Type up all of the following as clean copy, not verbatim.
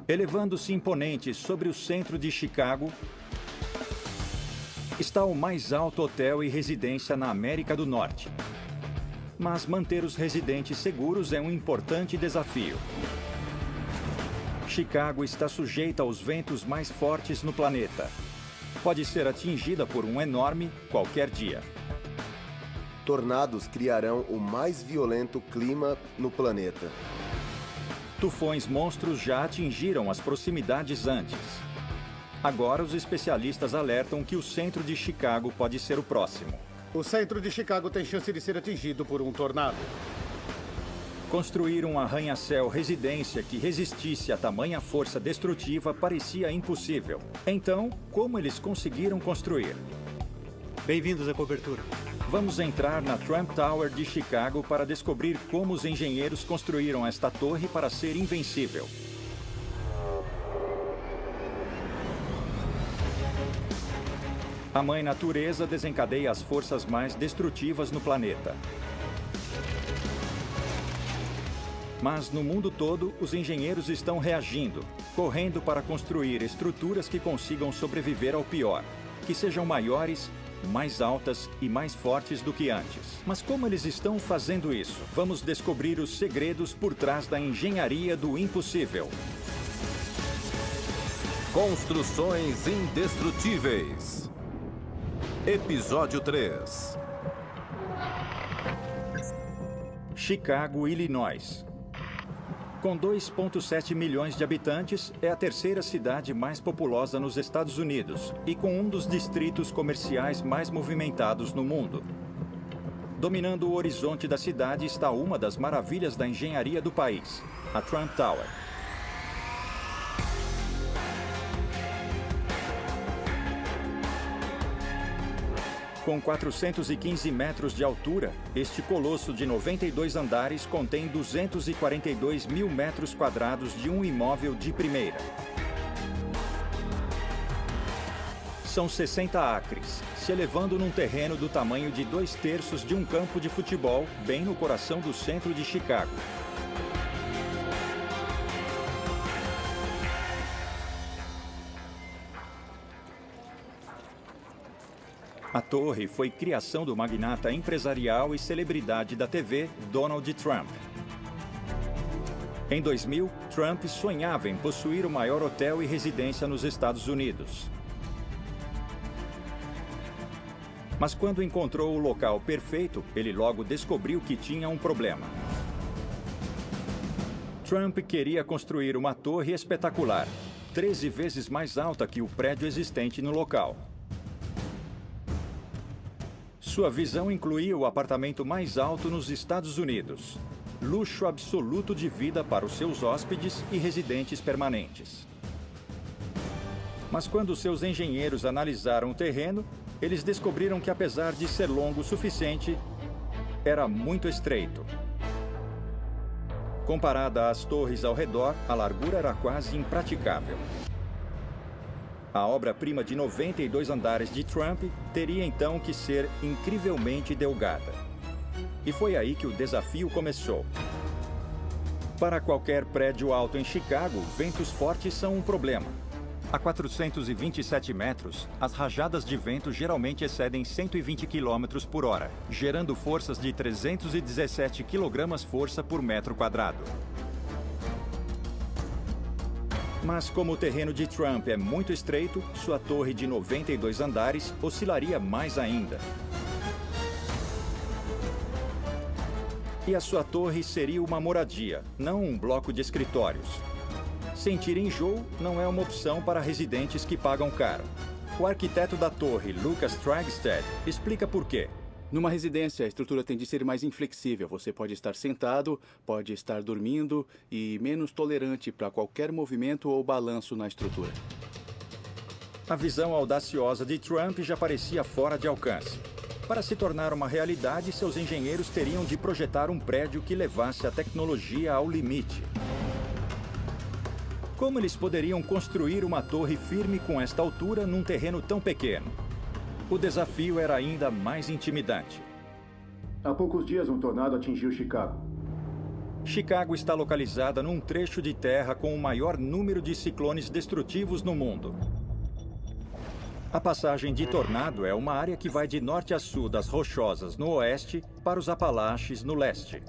Elevando-se imponente sobre o centro de Chicago, está o mais alto hotel e residência na América do Norte. Mas manter os residentes seguros é um importante desafio. Chicago está sujeita aos ventos mais fortes no planeta. Pode ser atingida por um enorme qualquer dia. Tornados criarão o mais violento clima no planeta. Tufões monstros já atingiram as proximidades antes. Agora, os especialistas alertam que o centro de Chicago pode ser o próximo. O centro de Chicago tem chance de ser atingido por um tornado. Construir um arranha-céu residência que resistisse a tamanha força destrutiva parecia impossível. Então, como eles conseguiram construir? Bem-vindos à cobertura. Vamos entrar na Trump Tower de Chicago para descobrir como os engenheiros construíram esta torre para ser invencível. A mãe natureza desencadeia as forças mais destrutivas no planeta. Mas no mundo todo, os engenheiros estão reagindo, correndo para construir estruturas que consigam sobreviver ao pior, que sejam maiores, mais altas e mais fortes do que antes. Mas como eles estão fazendo isso? Vamos descobrir os segredos por trás da engenharia do impossível. Construções indestrutíveis. Episódio 3. Chicago, Illinois. Com 2,7 milhões de habitantes, é a terceira cidade mais populosa nos Estados Unidos e com um dos distritos comerciais mais movimentados no mundo. Dominando o horizonte da cidade está uma das maravilhas da engenharia do país, a Trump Tower. Com 415 metros de altura, este colosso de 92 andares contém 242 mil metros quadrados de um imóvel de primeira. São 60 acres, se elevando num terreno do tamanho de 2/3 de um campo de futebol, bem no coração do centro de Chicago. A torre foi criação do magnata empresarial e celebridade da TV, Donald Trump. Em 2000, Trump sonhava em possuir o maior hotel e residência nos Estados Unidos. Mas quando encontrou o local perfeito, ele logo descobriu que tinha um problema. Trump queria construir uma torre espetacular, 13 vezes mais alta que o prédio existente no local. Sua visão incluía o apartamento mais alto nos Estados Unidos. Luxo absoluto de vida para os seus hóspedes e residentes permanentes. Mas quando seus engenheiros analisaram o terreno, eles descobriram que, apesar de ser longo o suficiente, era muito estreito. Comparada às torres ao redor, a largura era quase impraticável. A obra-prima de 92 andares de Trump teria então que ser incrivelmente delgada. E foi aí que o desafio começou. Para qualquer prédio alto em Chicago, ventos fortes são um problema. A 427 metros, as rajadas de vento geralmente excedem 120 km por hora, gerando forças de 317 kg-força por metro quadrado. Mas como o terreno de Trump é muito estreito, sua torre de 92 andares oscilaria mais ainda. E a sua torre seria uma moradia, não um bloco de escritórios. Sentir enjoo não é uma opção para residentes que pagam caro. O arquiteto da torre, Lucas Tragstad, explica por quê. Numa residência, a estrutura tende a ser mais inflexível. Você pode estar sentado, pode estar dormindo e menos tolerante para qualquer movimento ou balanço na estrutura. A visão audaciosa de Trump já parecia fora de alcance. Para se tornar uma realidade, seus engenheiros teriam de projetar um prédio que levasse a tecnologia ao limite. Como eles poderiam construir uma torre firme com esta altura num terreno tão pequeno? O desafio era ainda mais intimidante. Há poucos dias, um tornado atingiu Chicago. Chicago está localizada num trecho de terra com o maior número de ciclones destrutivos no mundo. A passagem de tornado é uma área que vai de norte a sul das Rochosas no oeste para os Apalaches no leste.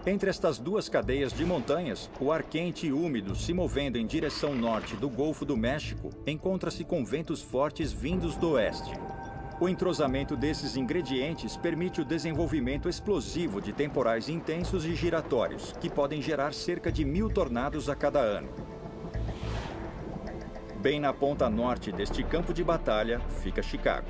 Entre estas duas cadeias de montanhas, o ar quente e úmido se movendo em direção norte do Golfo do México encontra-se com ventos fortes vindos do oeste. O entrosamento desses ingredientes permite o desenvolvimento explosivo de temporais intensos e giratórios, que podem gerar cerca de 1000 tornados a cada ano. Bem na ponta norte deste campo de batalha fica Chicago.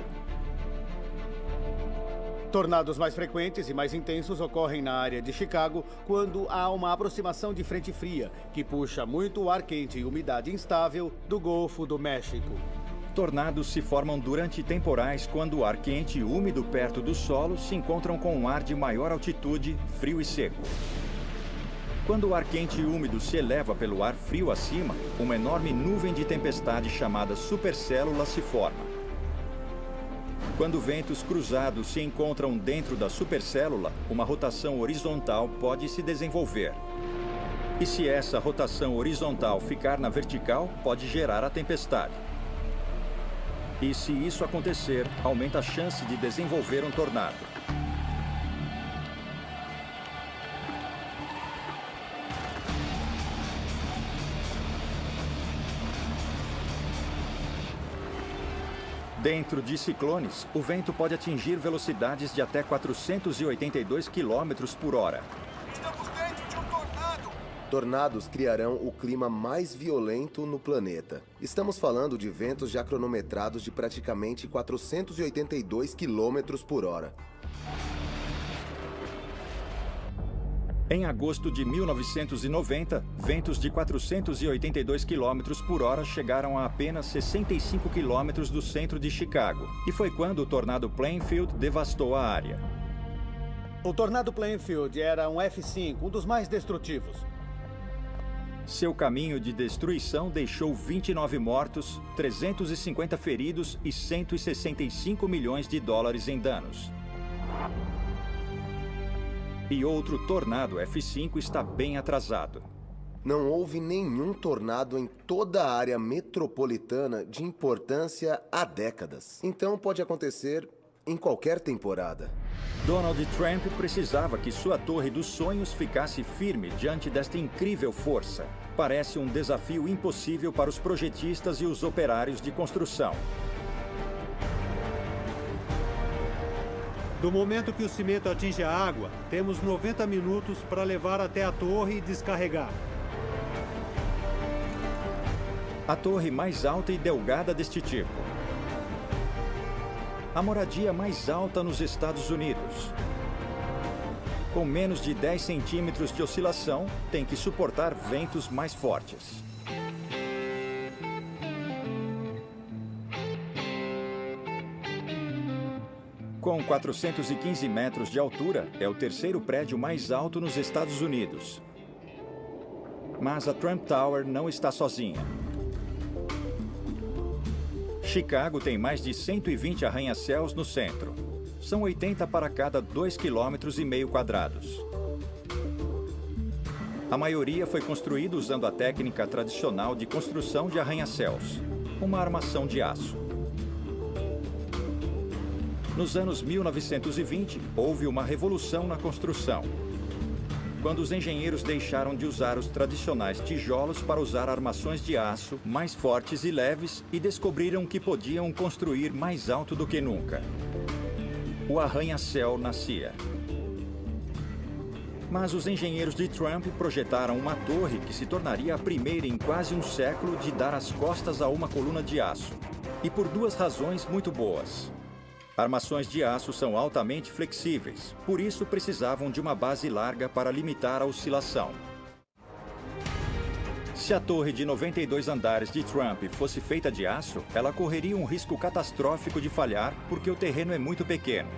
Tornados mais frequentes e mais intensos ocorrem na área de Chicago quando há uma aproximação de frente fria, que puxa muito o ar quente e umidade instável do Golfo do México. Tornados se formam durante temporais quando o ar quente e úmido perto do solo se encontram com um ar de maior altitude, frio e seco. Quando o ar quente e úmido se eleva pelo ar frio acima, uma enorme nuvem de tempestade chamada supercélula se forma. Quando ventos cruzados se encontram dentro da supercélula, uma rotação horizontal pode se desenvolver. E se essa rotação horizontal ficar na vertical, pode gerar a tempestade. E se isso acontecer, aumenta a chance de desenvolver um tornado. Dentro de ciclones, o vento pode atingir velocidades de até 482 km por hora. Estamos dentro de um tornado! Tornados criarão o clima mais violento no planeta. Estamos falando de ventos já cronometrados de praticamente 482 km por hora. Em agosto de 1990, ventos de 482 km por hora chegaram a apenas 65 km do centro de Chicago. E foi quando o tornado Plainfield devastou a área. O tornado Plainfield era um F5, um dos mais destrutivos. Seu caminho de destruição deixou 29 mortos, 350 feridos e 165 milhões de dólares em danos. E outro tornado F5 está bem atrasado. Não houve nenhum tornado em toda a área metropolitana de importância há décadas. Então pode acontecer em qualquer temporada. Donald Trump precisava que sua torre dos sonhos ficasse firme diante desta incrível força. Parece um desafio impossível para os projetistas e os operários de construção. Do momento que o cimento atinge a água, temos 90 minutos para levar até a torre e descarregar. A torre mais alta e delgada deste tipo. A moradia mais alta nos Estados Unidos. Com menos de 10 centímetros de oscilação, tem que suportar ventos mais fortes. Com 415 metros de altura, é o terceiro prédio mais alto nos Estados Unidos. Mas a Trump Tower não está sozinha. Chicago tem mais de 120 arranha-céus no centro. São 80 para cada 2,5 km quadrados. A maioria foi construída usando a técnica tradicional de construção de arranha-céus, uma armação de aço. Nos anos 1920, houve uma revolução na construção, quando os engenheiros deixaram de usar os tradicionais tijolos para usar armações de aço mais fortes e leves e descobriram que podiam construir mais alto do que nunca. O arranha-céu nascia. Mas os engenheiros de Trump projetaram uma torre que se tornaria a primeira em quase um século de dar as costas a uma coluna de aço. E por duas razões muito boas. Armações de aço são altamente flexíveis, por isso precisavam de uma base larga para limitar a oscilação. Se a torre de 92 andares de Trump fosse feita de aço, ela correria um risco catastrófico de falhar porque o terreno é muito pequeno.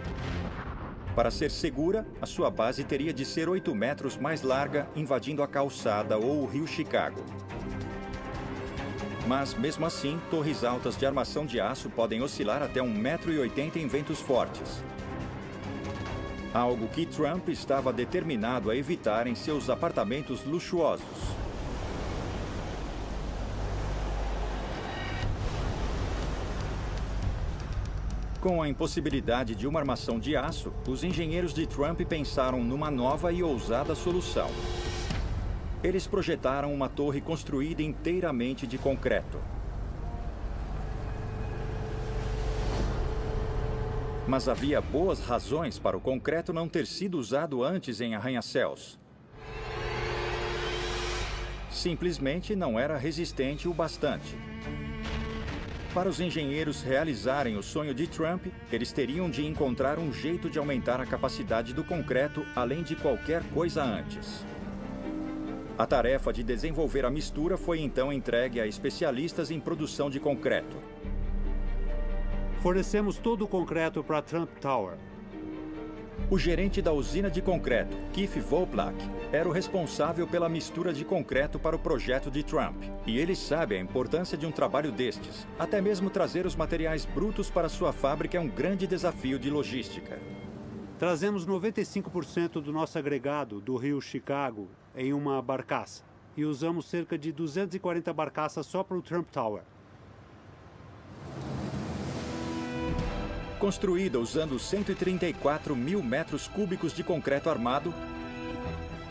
Para ser segura, a sua base teria de ser 8 metros mais larga, invadindo a calçada ou o rio Chicago. Mas, mesmo assim, torres altas de armação de aço podem oscilar até 1,80 m em ventos fortes. Algo que Trump estava determinado a evitar em seus apartamentos luxuosos. Com a impossibilidade de uma armação de aço, os engenheiros de Trump pensaram numa nova e ousada solução. Eles projetaram uma torre construída inteiramente de concreto. Mas havia boas razões para o concreto não ter sido usado antes em arranha-céus. Simplesmente não era resistente o bastante. Para os engenheiros realizarem o sonho de Trump, eles teriam de encontrar um jeito de aumentar a capacidade do concreto além de qualquer coisa antes. A tarefa de desenvolver a mistura foi então entregue a especialistas em produção de concreto. Fornecemos todo o concreto para Trump Tower. O gerente da usina de concreto, Keith Voplak, era o responsável pela mistura de concreto para o projeto de Trump. E ele sabe a importância de um trabalho destes. Até mesmo trazer os materiais brutos para sua fábrica é um grande desafio de logística. Trazemos 95% do nosso agregado do rio Chicago em uma barcaça. E usamos cerca de 240 barcaças só para o Trump Tower. Construída usando 134 mil metros cúbicos de concreto armado,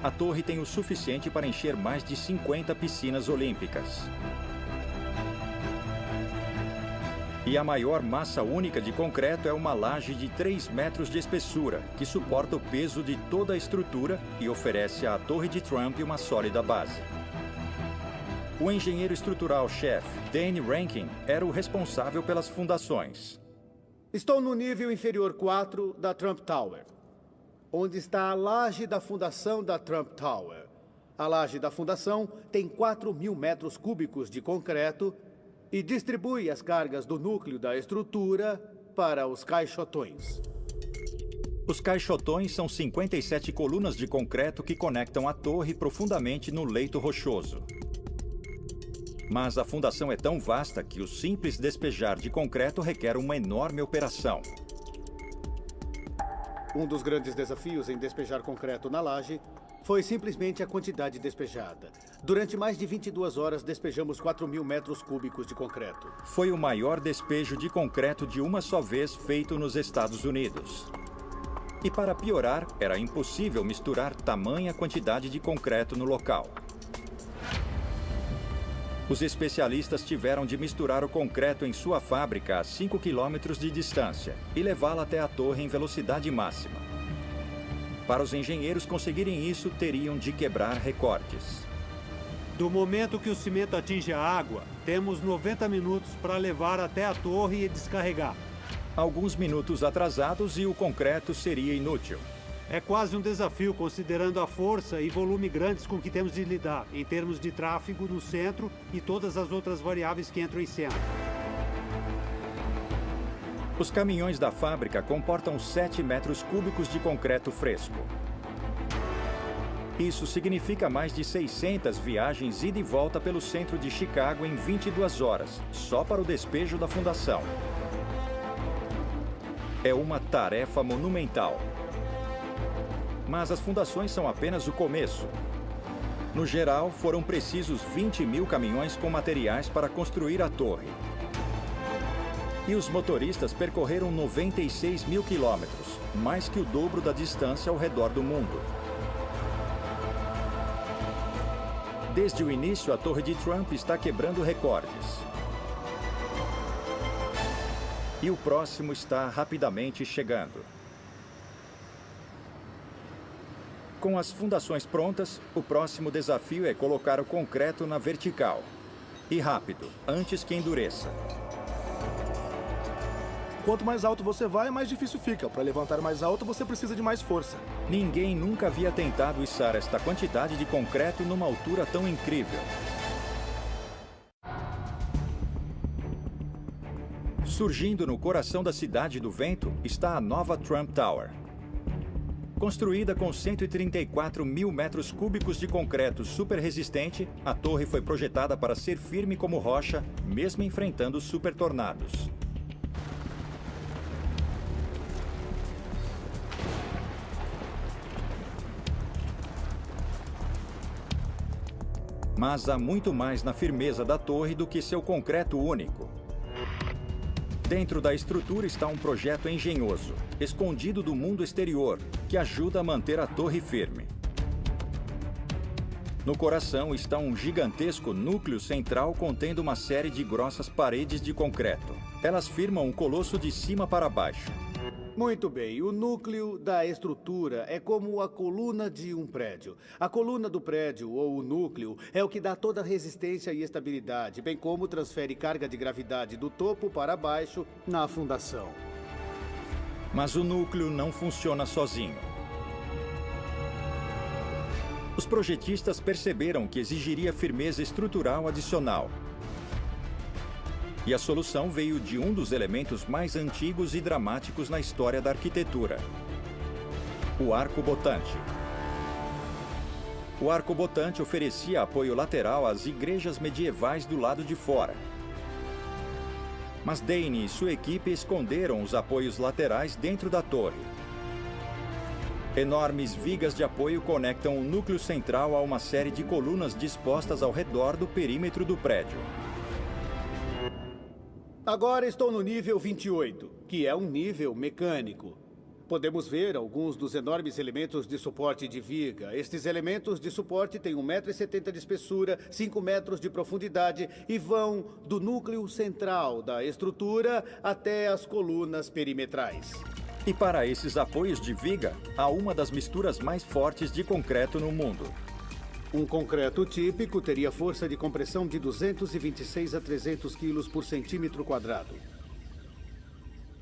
a torre tem o suficiente para encher mais de 50 piscinas olímpicas. E a maior massa única de concreto é uma laje de 3 metros de espessura, que suporta o peso de toda a estrutura e oferece à Torre de Trump uma sólida base. O engenheiro estrutural-chefe, Danny Rankin, era o responsável pelas fundações. Estou no nível inferior 4 da Trump Tower, onde está a laje da fundação da Trump Tower. A laje da fundação tem 4.000 metros cúbicos de concreto e distribui as cargas do núcleo da estrutura para os caixotões. Os caixotões são 57 colunas de concreto que conectam a torre profundamente no leito rochoso. Mas a fundação é tão vasta que o simples despejar de concreto requer uma enorme operação. Um dos grandes desafios em despejar concreto na laje foi simplesmente a quantidade despejada. Durante mais de 22 horas, despejamos 4.000 metros cúbicos de concreto. Foi o maior despejo de concreto de uma só vez feito nos Estados Unidos. E para piorar, era impossível misturar tamanha quantidade de concreto no local. Os especialistas tiveram de misturar o concreto em sua fábrica a 5 quilômetros de distância e levá-la até a torre em velocidade máxima. Para os engenheiros conseguirem isso, teriam de quebrar recordes. Do momento que o cimento atinge a água, temos 90 minutos para levar até a torre e descarregar. Alguns minutos atrasados e o concreto seria inútil. É quase um desafio, considerando a força e volume grandes com que temos de lidar, em termos de tráfego no centro e todas as outras variáveis que entram em cena. Os caminhões da fábrica comportam 7 metros cúbicos de concreto fresco. Isso significa mais de 600 viagens ida e volta pelo centro de Chicago em 22 horas, só para o despejo da fundação. É uma tarefa monumental. Mas as fundações são apenas o começo. No geral, foram precisos 20.000 caminhões com materiais para construir a torre. E os motoristas percorreram 96.000 quilômetros, mais que o dobro da distância ao redor do mundo. Desde o início, a Torre de Trump está quebrando recordes. E o próximo está rapidamente chegando. Com as fundações prontas, o próximo desafio é colocar o concreto na vertical. E rápido, antes que endureça. Quanto mais alto você vai, mais difícil fica. Para levantar mais alto, você precisa de mais força. Ninguém nunca havia tentado içar esta quantidade de concreto numa altura tão incrível. Surgindo no coração da cidade do vento está a nova Trump Tower. Construída com 134.000 metros cúbicos de concreto super resistente, a torre foi projetada para ser firme como rocha, mesmo enfrentando super tornados. Mas há muito mais na firmeza da torre do que seu concreto único. Dentro da estrutura está um projeto engenhoso, escondido do mundo exterior, que ajuda a manter a torre firme. No coração está um gigantesco núcleo central contendo uma série de grossas paredes de concreto. Elas firmam o colosso de cima para baixo. Muito bem, o núcleo da estrutura é como a coluna de um prédio. A coluna do prédio, ou o núcleo, é o que dá toda a resistência e estabilidade, bem como transfere carga de gravidade do topo para baixo na fundação. Mas o núcleo não funciona sozinho. Os projetistas perceberam que exigiria firmeza estrutural adicional. E a solução veio de um dos elementos mais antigos e dramáticos na história da arquitetura: o arco-botante. O arco-botante oferecia apoio lateral às igrejas medievais do lado de fora. Mas Dane e sua equipe esconderam os apoios laterais dentro da torre. Enormes vigas de apoio conectam o núcleo central a uma série de colunas dispostas ao redor do perímetro do prédio. Agora estou no nível 28, que é um nível mecânico. Podemos ver alguns dos enormes elementos de suporte de viga. Estes elementos de suporte têm 1,70 m de espessura, 5 metros de profundidade e vão do núcleo central da estrutura até as colunas perimetrais. E para esses apoios de viga, há uma das misturas mais fortes de concreto no mundo. Um concreto típico teria força de compressão de 226 a 300 quilos por centímetro quadrado.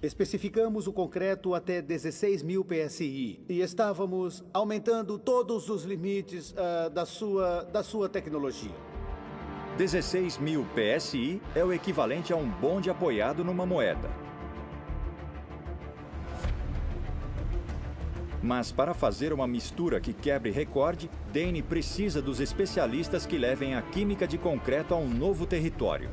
Especificamos o concreto até 16.000 PSI e estávamos aumentando todos os limites da sua tecnologia. 16.000 PSI é o equivalente a um bonde apoiado numa moeda. Mas para fazer uma mistura que quebre recorde, Dane precisa dos especialistas que levem a química de concreto a um novo território.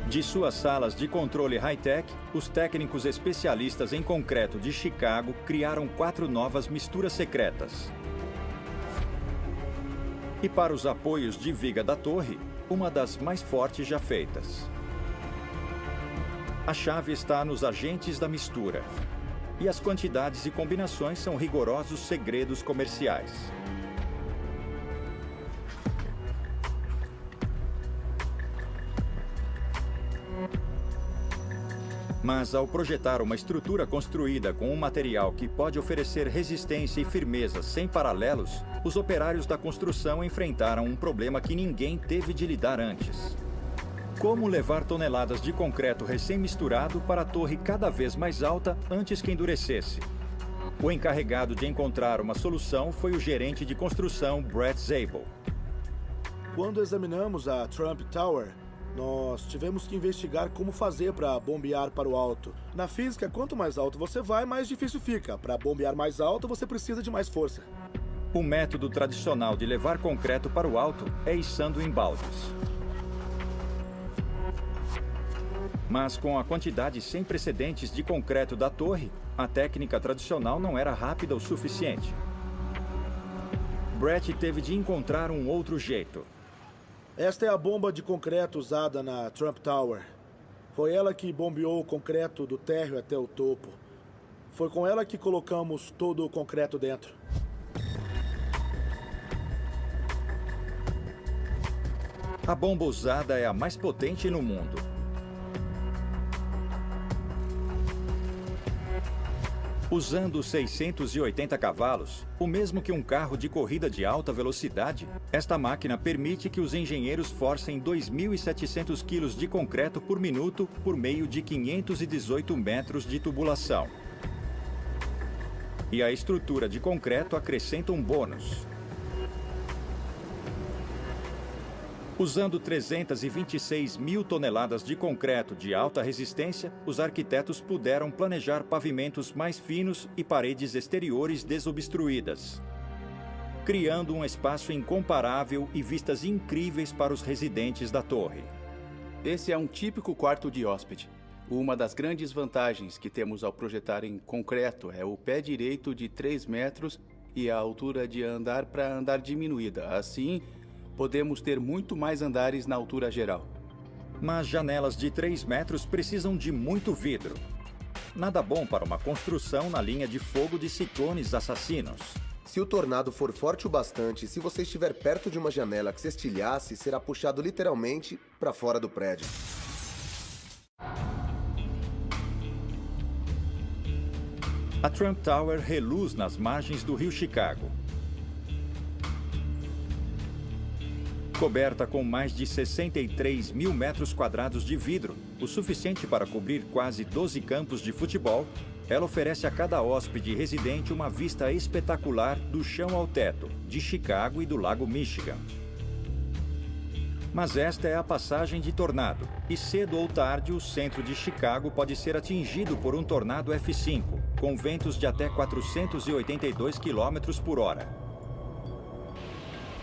De suas salas de controle high-tech, os técnicos especialistas em concreto de Chicago criaram 4 novas misturas secretas. E para os apoios de viga da torre, uma das mais fortes já feitas. A chave está nos agentes da mistura. E as quantidades e combinações são rigorosos segredos comerciais. Mas ao projetar uma estrutura construída com um material que pode oferecer resistência e firmeza sem paralelos, os operários da construção enfrentaram um problema que ninguém teve de lidar antes. Como levar toneladas de concreto recém-misturado para a torre cada vez mais alta antes que endurecesse? O encarregado de encontrar uma solução foi o gerente de construção Brett Zabel. Quando examinamos a Trump Tower, nós tivemos que investigar como fazer para bombear para o alto. Na física, quanto mais alto você vai, mais difícil fica. Para bombear mais alto, você precisa de mais força. O método tradicional de levar concreto para o alto é içando em baldes. Mas com a quantidade sem precedentes de concreto da torre, a técnica tradicional não era rápida o suficiente. Brett teve de encontrar um outro jeito. Esta é a bomba de concreto usada na Trump Tower. Foi ela que bombeou o concreto do térreo até o topo. Foi com ela que colocamos todo o concreto dentro. A bomba usada é a mais potente no mundo. Usando 680 cavalos, o mesmo que um carro de corrida de alta velocidade, esta máquina permite que os engenheiros forcem 2.700 quilos de concreto por minuto por meio de 518 metros de tubulação. E a estrutura de concreto acrescenta um bônus. Usando 326 mil toneladas de concreto de alta resistência, os arquitetos puderam planejar pavimentos mais finos e paredes exteriores desobstruídas, criando um espaço incomparável e vistas incríveis para os residentes da torre. Esse é um típico quarto de hóspede. Uma das grandes vantagens que temos ao projetar em concreto é o pé direito de 3 metros e a altura de andar para andar diminuída. Assim, podemos ter muito mais andares na altura geral. Mas janelas de 3 metros precisam de muito vidro. Nada bom para uma construção na linha de fogo de ciclones assassinos. Se o tornado for forte o bastante, se você estiver perto de uma janela que se estilhasse, será puxado literalmente para fora do prédio. A Trump Tower reluz nas margens do rio Chicago. Coberta com mais de 63 mil metros quadrados de vidro, o suficiente para cobrir quase 12 campos de futebol, ela oferece a cada hóspede residente uma vista espetacular do chão ao teto, de Chicago e do Lago Michigan. Mas esta é a passagem de tornado, e cedo ou tarde o centro de Chicago pode ser atingido por um tornado F5, com ventos de até 482 km por hora.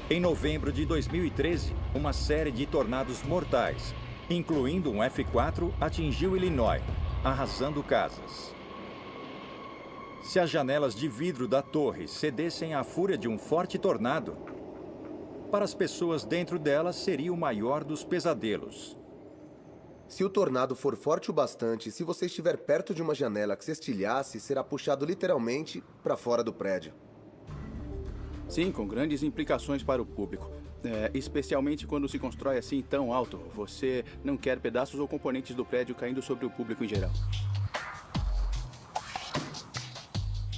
Em novembro de 2013, uma série de tornados mortais, incluindo um F4, atingiu Illinois, arrasando casas. Se as janelas de vidro da torre cedessem à fúria de um forte tornado, para as pessoas dentro delas seria o maior dos pesadelos. Se o tornado for forte o bastante, se você estiver perto de uma janela que se estilhasse, será puxado literalmente para fora do prédio. Sim, com grandes implicações para o público. Especialmente quando se constrói assim tão alto. Você não quer pedaços ou componentes do prédio caindo sobre o público em geral.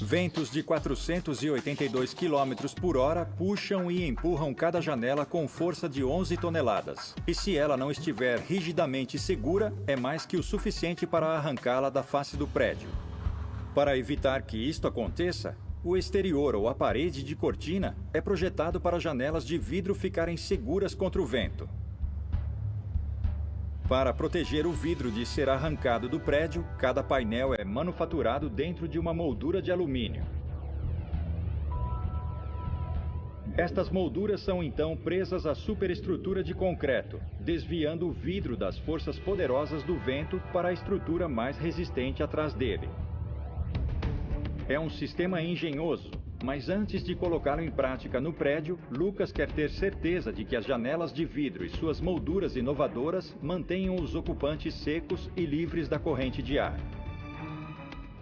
Ventos de 482 km por hora puxam e empurram cada janela com força de 11 toneladas. E se ela não estiver rigidamente segura, é mais que o suficiente para arrancá-la da face do prédio. Para evitar que isto aconteça, o exterior ou a parede de cortina é projetado para janelas de vidro ficarem seguras contra o vento. Para proteger o vidro de ser arrancado do prédio, cada painel é manufaturado dentro de uma moldura de alumínio. Estas molduras são então presas à superestrutura de concreto, desviando o vidro das forças poderosas do vento para a estrutura mais resistente atrás dele. É um sistema engenhoso, mas antes de colocá-lo em prática no prédio, Lucas quer ter certeza de que as janelas de vidro e suas molduras inovadoras mantenham os ocupantes secos e livres da corrente de ar.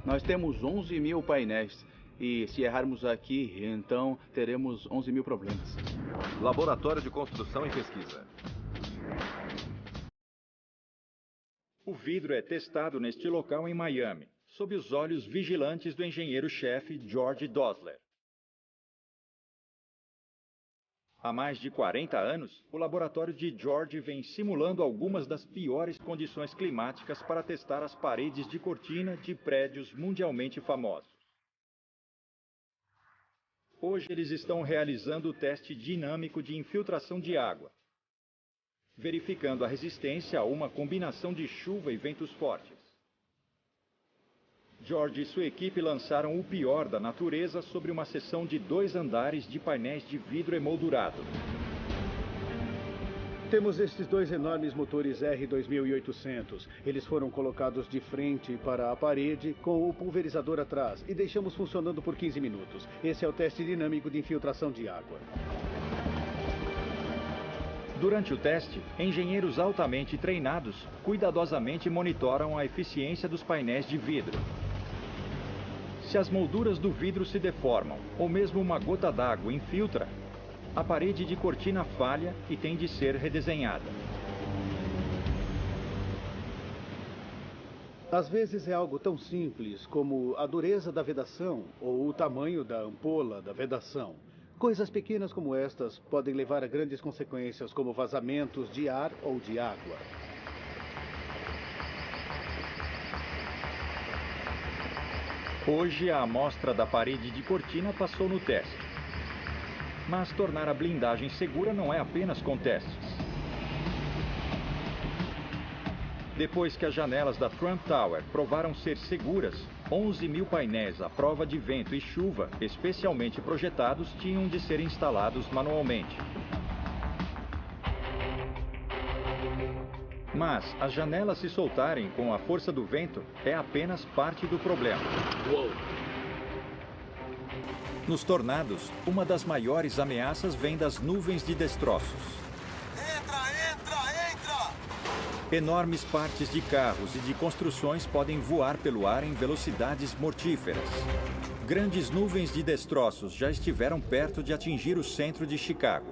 Nós temos 11 mil painéis. E se errarmos aqui, então teremos 11 mil problemas. Laboratório de Construção e Pesquisa. O vidro é testado neste local em Miami, sob os olhos vigilantes do engenheiro-chefe George Dosler. Há mais de 40 anos, o laboratório de George vem simulando algumas das piores condições climáticas para testar as paredes de cortina de prédios mundialmente famosos. Hoje eles estão realizando o teste dinâmico de infiltração de água, verificando a resistência a uma combinação de chuva e ventos fortes. George e sua equipe lançaram o pior da natureza sobre uma seção de 2 andares de painéis de vidro emoldurado. Temos estes 2 enormes motores R2800. Eles foram colocados de frente para a parede com o pulverizador atrás e deixamos funcionando por 15 minutos. Esse é o teste dinâmico de infiltração de água. Durante o teste, engenheiros altamente treinados cuidadosamente monitoram a eficiência dos painéis de vidro. Se as molduras do vidro se deformam, ou mesmo uma gota d'água infiltra, a parede de cortina falha e tem de ser redesenhada. Às vezes é algo tão simples como a dureza da vedação ou o tamanho da ampola da vedação. Coisas pequenas como estas podem levar a grandes consequências, como vazamentos de ar ou de água. Hoje, a amostra da parede de cortina passou no teste. Mas tornar a blindagem segura não é apenas com testes. Depois que as janelas da Trump Tower provaram ser seguras, 11 mil painéis à prova de vento e chuva, especialmente projetados, tinham de ser instalados manualmente. Mas as janelas se soltarem com a força do vento é apenas parte do problema. Nos tornados, uma das maiores ameaças vem das nuvens de destroços. Entra! Enormes partes de carros e de construções podem voar pelo ar em velocidades mortíferas. Grandes nuvens de destroços já estiveram perto de atingir o centro de Chicago.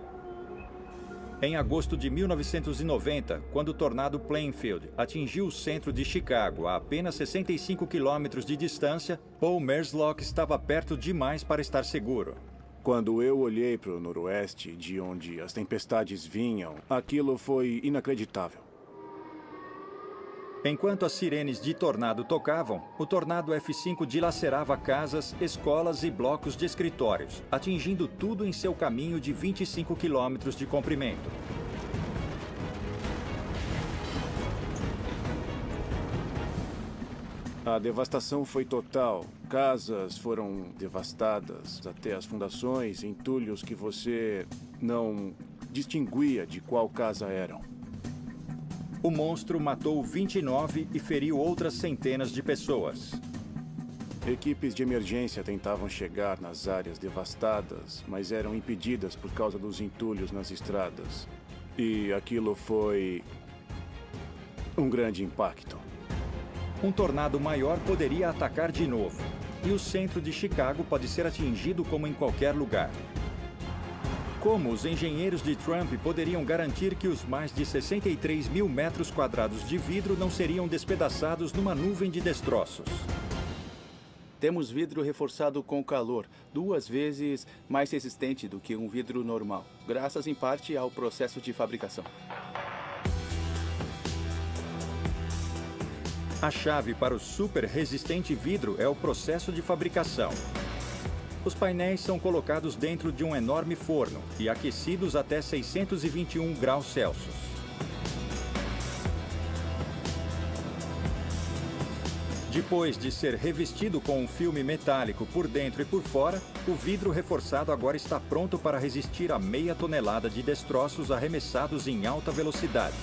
Em agosto de 1990, quando o tornado Plainfield atingiu o centro de Chicago a apenas 65 quilômetros de distância, Paul Merslock estava perto demais para estar seguro. Quando eu olhei para o noroeste, de onde as tempestades vinham, aquilo foi inacreditável. Enquanto as sirenes de tornado tocavam, o tornado F5 dilacerava casas, escolas e blocos de escritórios, atingindo tudo em seu caminho de 25 quilômetros de comprimento. A devastação foi total. Casas foram devastadas, até as fundações, entulhos que você não distinguia de qual casa eram. O monstro matou 29 e feriu outras centenas de pessoas. Equipes de emergência tentavam chegar nas áreas devastadas, mas eram impedidas por causa dos entulhos nas estradas. E aquilo foi um grande impacto. Um tornado maior poderia atacar de novo, e o centro de Chicago pode ser atingido como em qualquer lugar. Como os engenheiros de Trump poderiam garantir que os mais de 63 mil metros quadrados de vidro não seriam despedaçados numa nuvem de destroços? Temos vidro reforçado com calor, 2 vezes mais resistente do que um vidro normal, graças em parte ao processo de fabricação. A chave para o super resistente vidro é o processo de fabricação. Os painéis são colocados dentro de um enorme forno e aquecidos até 621 graus Celsius. Depois de ser revestido com um filme metálico por dentro e por fora, o vidro reforçado agora está pronto para resistir a meia tonelada de destroços arremessados em alta velocidade.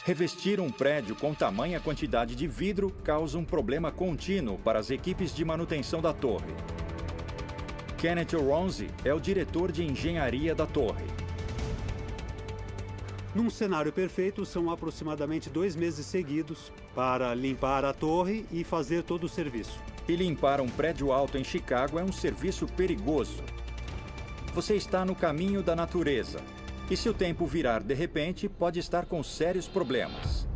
Revestir um prédio com tamanha quantidade de vidro causa um problema contínuo para as equipes de manutenção da torre. Kenneth Oronzi é o diretor de engenharia da torre. Num cenário perfeito, são aproximadamente 2 meses seguidos para limpar a torre e fazer todo o serviço. E limpar um prédio alto em Chicago é um serviço perigoso. Você está no caminho da natureza. E se o tempo virar de repente, pode estar com sérios problemas.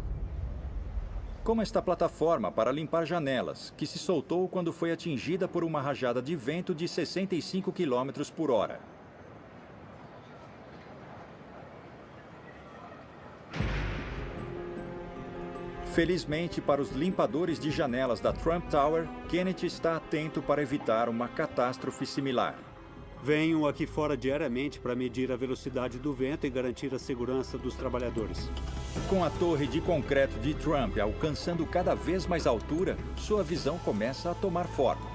Como esta plataforma para limpar janelas, que se soltou quando foi atingida por uma rajada de vento de 65 km por hora. Felizmente para os limpadores de janelas da Trump Tower, Kenneth está atento para evitar uma catástrofe similar. Venho aqui fora diariamente para medir a velocidade do vento e garantir a segurança dos trabalhadores. Com a torre de concreto de Trump alcançando cada vez mais altura, sua visão começa a tomar forma.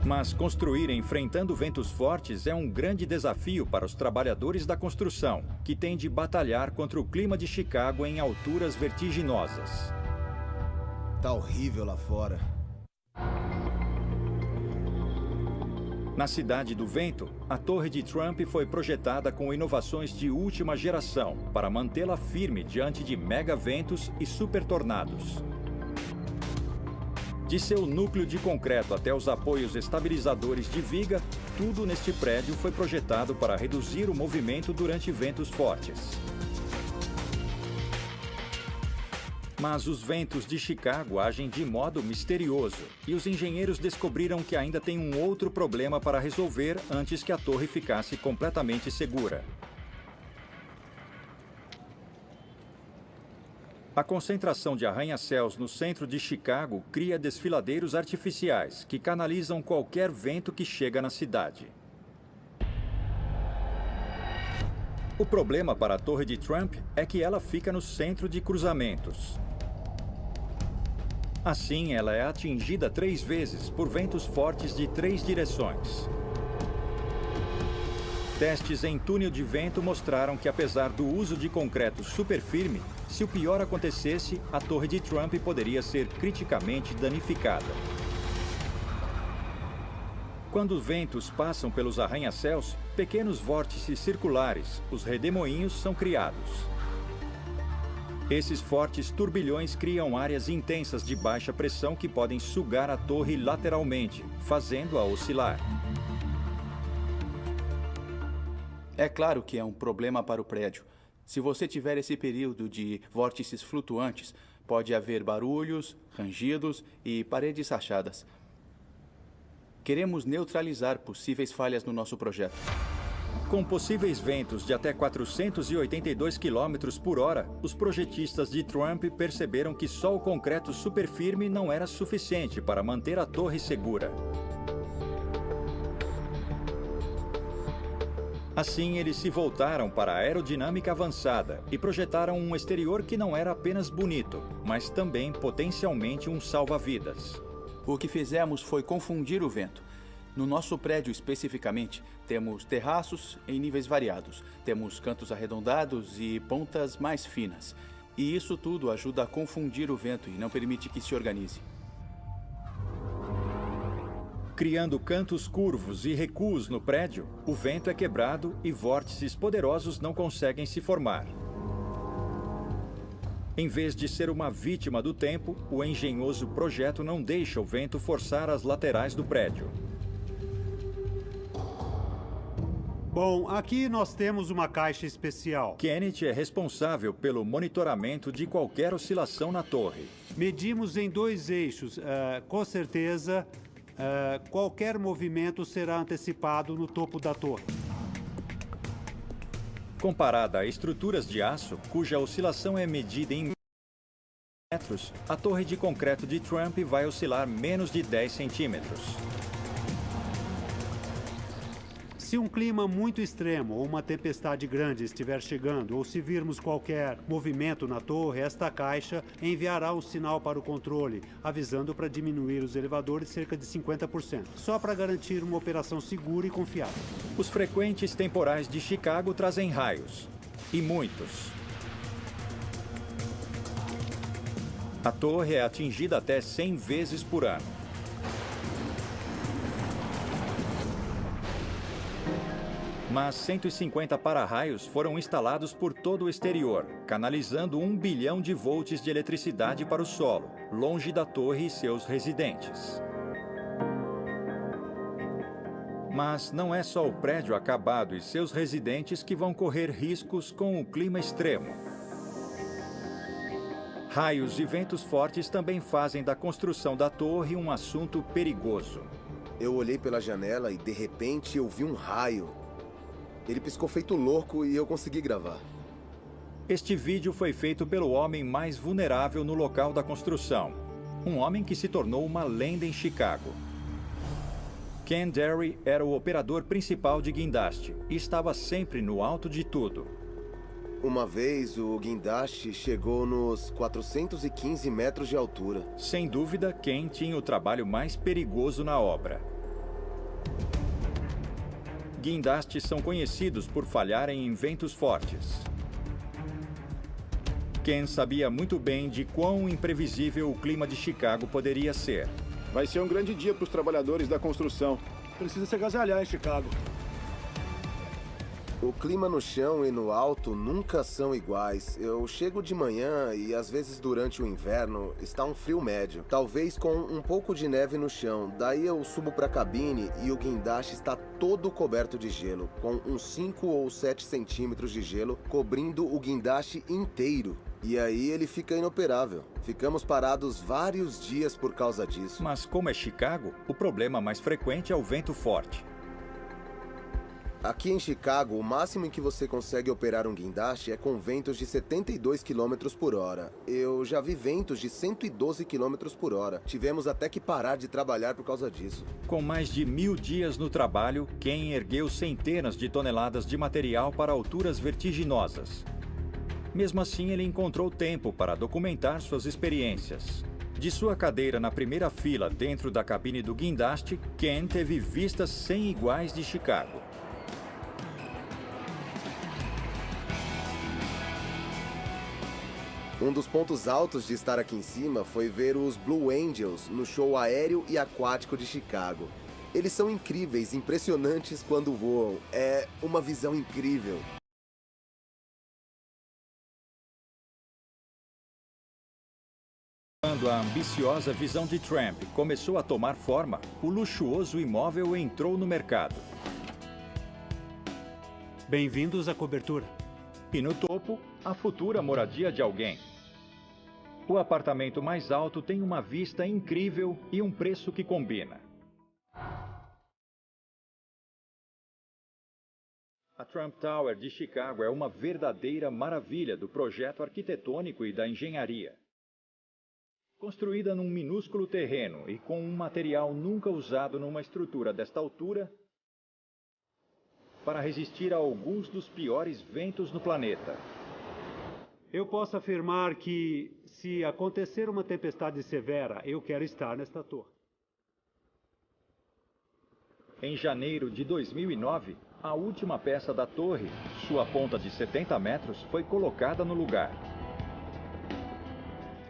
Mas construir enfrentando ventos fortes é um grande desafio para os trabalhadores da construção, que têm de batalhar contra o clima de Chicago em alturas vertiginosas. Tá horrível lá fora. Na Cidade do Vento, a Torre de Trump foi projetada com inovações de última geração para mantê-la firme diante de mega ventos e super tornados. De seu núcleo de concreto até os apoios estabilizadores de viga, tudo neste prédio foi projetado para reduzir o movimento durante ventos fortes. Mas os ventos de Chicago agem de modo misterioso, e os engenheiros descobriram que ainda tem um outro problema para resolver antes que a torre ficasse completamente segura. A concentração de arranha-céus no centro de Chicago cria desfiladeiros artificiais que canalizam qualquer vento que chega na cidade. O problema para a Torre de Trump é que ela fica no centro de cruzamentos. Assim, ela é atingida 3 vezes por ventos fortes de 3 direções. Testes em túnel de vento mostraram que, apesar do uso de concreto super firme, Se o pior acontecesse, a torre de Trump poderia ser criticamente danificada. Quando os ventos passam pelos arranha-céus, pequenos vórtices circulares, os redemoinhos, são criados. Esses fortes turbilhões criam áreas intensas de baixa pressão que podem sugar a torre lateralmente, fazendo-a oscilar. É claro que é um problema para o prédio. Se você tiver esse período de vórtices flutuantes, pode haver barulhos, rangidos e paredes rachadas. Queremos neutralizar possíveis falhas no nosso projeto. Com possíveis ventos de até 482 km por hora, os projetistas de Trump perceberam que só o concreto super firme não era suficiente para manter a torre segura. Assim, eles se voltaram para a aerodinâmica avançada e projetaram um exterior que não era apenas bonito, mas também potencialmente um salva-vidas. O que fizemos foi confundir o vento. No nosso prédio especificamente, temos terraços em níveis variados, temos cantos arredondados e pontas mais finas. E isso tudo ajuda a confundir o vento e não permite que se organize. Criando cantos curvos e recuos no prédio, o vento é quebrado e vórtices poderosos não conseguem se formar. Em vez de ser uma vítima do tempo, o engenhoso projeto não deixa o vento forçar as laterais do prédio. Bom, aqui nós temos uma caixa especial. Kenneth é responsável pelo monitoramento de qualquer oscilação na torre. Medimos em 2 eixos. Com certeza, qualquer movimento será antecipado no topo da torre. Comparada a estruturas de aço, cuja oscilação é medida em metros, a torre de concreto de Trump vai oscilar menos de 10 centímetros. Se um clima muito extremo ou uma tempestade grande estiver chegando, ou se virmos qualquer movimento na torre, esta caixa enviará um sinal para o controle, avisando para diminuir os elevadores cerca de 50%, só para garantir uma operação segura e confiável. Os frequentes temporais de Chicago trazem raios, e muitos. A torre é atingida até 100 vezes por ano. Mas 150 para-raios foram instalados por todo o exterior, canalizando 1 bilhão de volts de eletricidade para o solo, longe da torre e seus residentes. Mas não é só o prédio acabado e seus residentes que vão correr riscos com o clima extremo. Raios e ventos fortes também fazem da construção da torre um assunto perigoso. Eu olhei pela janela e, de repente, eu vi um raio. Ele piscou feito louco e eu consegui gravar. Este vídeo foi feito pelo homem mais vulnerável no local da construção. Um homem que se tornou uma lenda em Chicago. Ken Derry era o operador principal de guindaste e estava sempre no alto de tudo. Uma vez, o guindaste chegou nos 415 metros de altura. Sem dúvida, Ken tinha o trabalho mais perigoso na obra. Guindastes são conhecidos por falharem em ventos fortes. Ken sabia muito bem de quão imprevisível o clima de Chicago poderia ser. Vai ser um grande dia para os trabalhadores da construção. Precisa se agasalhar em Chicago. O clima no chão e no alto nunca são iguais. Eu chego de manhã e, às vezes, durante o inverno, está um frio médio. Talvez com um pouco de neve no chão. Daí eu subo para a cabine e o guindaste está todo coberto de gelo, com uns 5 ou 7 centímetros de gelo cobrindo o guindaste inteiro. E aí ele fica inoperável. Ficamos parados vários dias por causa disso. Mas como é Chicago, o problema mais frequente é o vento forte. Aqui em Chicago, o máximo em que você consegue operar um guindaste é com ventos de 72 km por hora. Eu já vi ventos de 112 km por hora. Tivemos até que parar de trabalhar por causa disso. Com mais de 1000 dias no trabalho, Ken ergueu centenas de toneladas de material para alturas vertiginosas. Mesmo assim, ele encontrou tempo para documentar suas experiências. De sua cadeira na primeira fila dentro da cabine do guindaste, Ken teve vistas sem iguais de Chicago. Um dos pontos altos de estar aqui em cima foi ver os Blue Angels no show aéreo e aquático de Chicago. Eles são incríveis, impressionantes quando voam. É uma visão incrível. Quando a ambiciosa visão de Trump começou a tomar forma, o luxuoso imóvel entrou no mercado. Bem-vindos à cobertura. E no topo, a futura moradia de alguém. O apartamento mais alto tem uma vista incrível e um preço que combina. A Trump Tower de Chicago é uma verdadeira maravilha do projeto arquitetônico e da engenharia. Construída num minúsculo terreno e com um material nunca usado numa estrutura desta altura, para resistir a alguns dos piores ventos no planeta. Eu posso afirmar que, se acontecer uma tempestade severa, eu quero estar nesta torre. Em janeiro de 2009, a última peça da torre, sua ponta de 70 metros, foi colocada no lugar.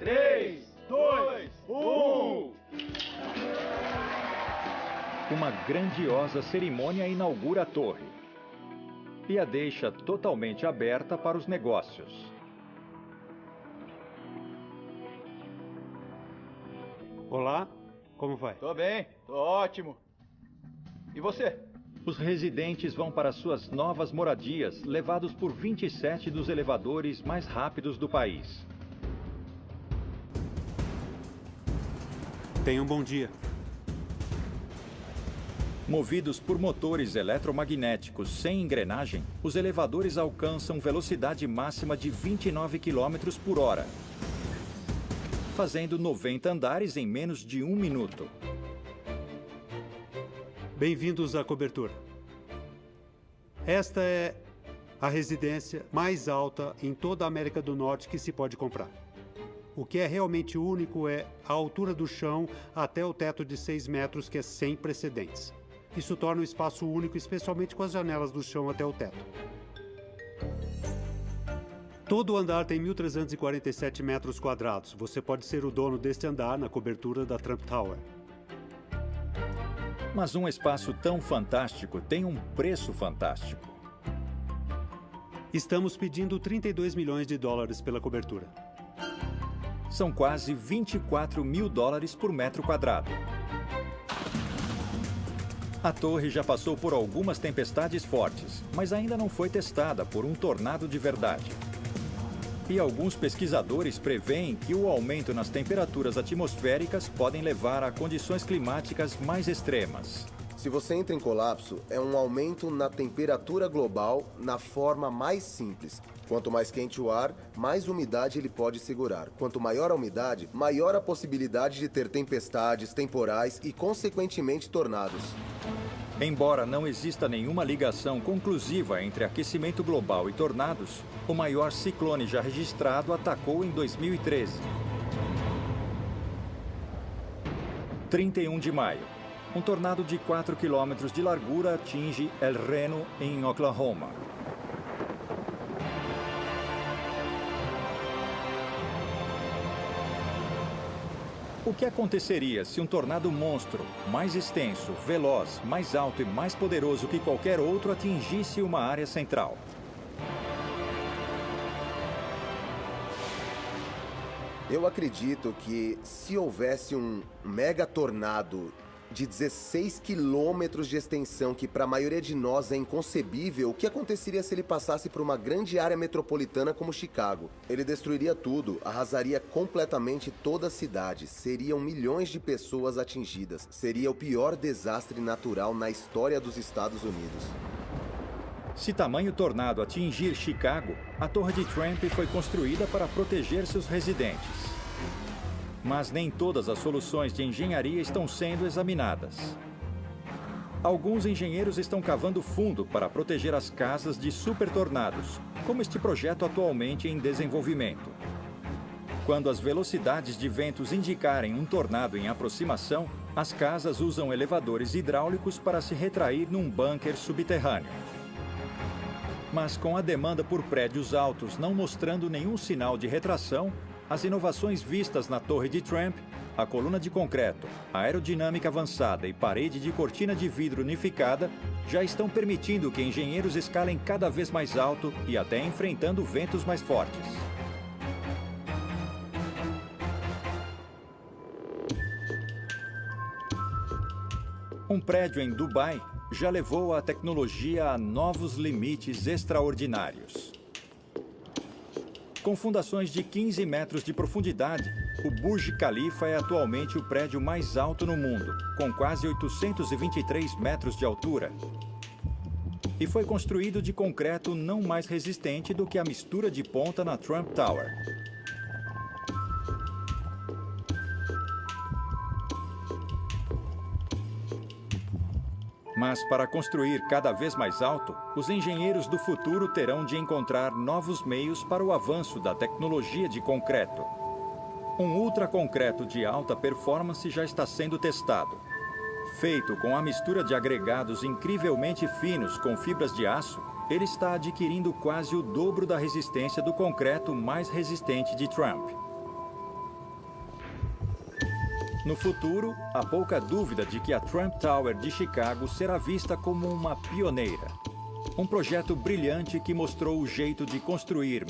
3, 2, 1... Uma grandiosa cerimônia inaugura a torre e a deixa totalmente aberta para os negócios. Olá, como vai? Tô bem, tô ótimo. E você? Os residentes vão para suas novas moradias, levados por 27 dos elevadores mais rápidos do país. Tenha um bom dia. Movidos por motores eletromagnéticos sem engrenagem, os elevadores alcançam velocidade máxima de 29 km por hora, fazendo 90 andares em menos de 1 minuto. Bem-vindos à cobertura. Esta é a residência mais alta em toda a América do Norte que se pode comprar. O que é realmente único é a altura do chão até o teto de 6 metros, que é sem precedentes. Isso torna o espaço único, especialmente com as janelas do chão até o teto. Todo o andar tem 1.347 metros quadrados. Você pode ser o dono deste andar na cobertura da Trump Tower. Mas um espaço tão fantástico tem um preço fantástico. Estamos pedindo 32 milhões de dólares pela cobertura. São quase 24 mil dólares por metro quadrado. A torre já passou por algumas tempestades fortes, mas ainda não foi testada por um tornado de verdade. E alguns pesquisadores preveem que o aumento nas temperaturas atmosféricas podem levar a condições climáticas mais extremas. Se você entra em colapso, é um aumento na temperatura global na forma mais simples. Quanto mais quente o ar, mais umidade ele pode segurar. Quanto maior a umidade, maior a possibilidade de ter tempestades, temporais e, consequentemente, tornados. Embora não exista nenhuma ligação conclusiva entre aquecimento global e tornados, o maior ciclone já registrado atacou em 2013. 31 de maio. Um tornado de 4 quilômetros de largura atinge El Reno, em Oklahoma. O que aconteceria se um tornado monstro, mais extenso, veloz, mais alto e mais poderoso que qualquer outro atingisse uma área central? Eu acredito que se houvesse um mega tornado de 16 quilômetros de extensão, que para a maioria de nós é inconcebível, o que aconteceria se ele passasse por uma grande área metropolitana como Chicago? Ele destruiria tudo, arrasaria completamente toda a cidade, seriam milhões de pessoas atingidas, seria o pior desastre natural na história dos Estados Unidos. Se tamanho tornado atingir Chicago, a Torre de Trump foi construída para proteger seus residentes. Mas nem todas as soluções de engenharia estão sendo examinadas. Alguns engenheiros estão cavando fundo para proteger as casas de supertornados, como este projeto atualmente em desenvolvimento. Quando as velocidades de ventos indicarem um tornado em aproximação, as casas usam elevadores hidráulicos para se retrair num bunker subterrâneo. Mas com a demanda por prédios altos não mostrando nenhum sinal de retração, as inovações vistas na Torre de Trump, a coluna de concreto, a aerodinâmica avançada e parede de cortina de vidro unificada já estão permitindo que engenheiros escalem cada vez mais alto e até enfrentando ventos mais fortes. Um prédio em Dubai já levou a tecnologia a novos limites extraordinários. Com fundações de 15 metros de profundidade, o Burj Khalifa é atualmente o prédio mais alto no mundo, com quase 823 metros de altura. E foi construído de concreto não mais resistente do que a mistura de ponta na Trump Tower. Mas para construir cada vez mais alto, os engenheiros do futuro terão de encontrar novos meios para o avanço da tecnologia de concreto. Um ultraconcreto de alta performance já está sendo testado. Feito com a mistura de agregados incrivelmente finos com fibras de aço, ele está adquirindo quase o dobro da resistência do concreto mais resistente de Trump. No futuro, há pouca dúvida de que a Trump Tower de Chicago será vista como uma pioneira. Um projeto brilhante que mostrou o jeito de construir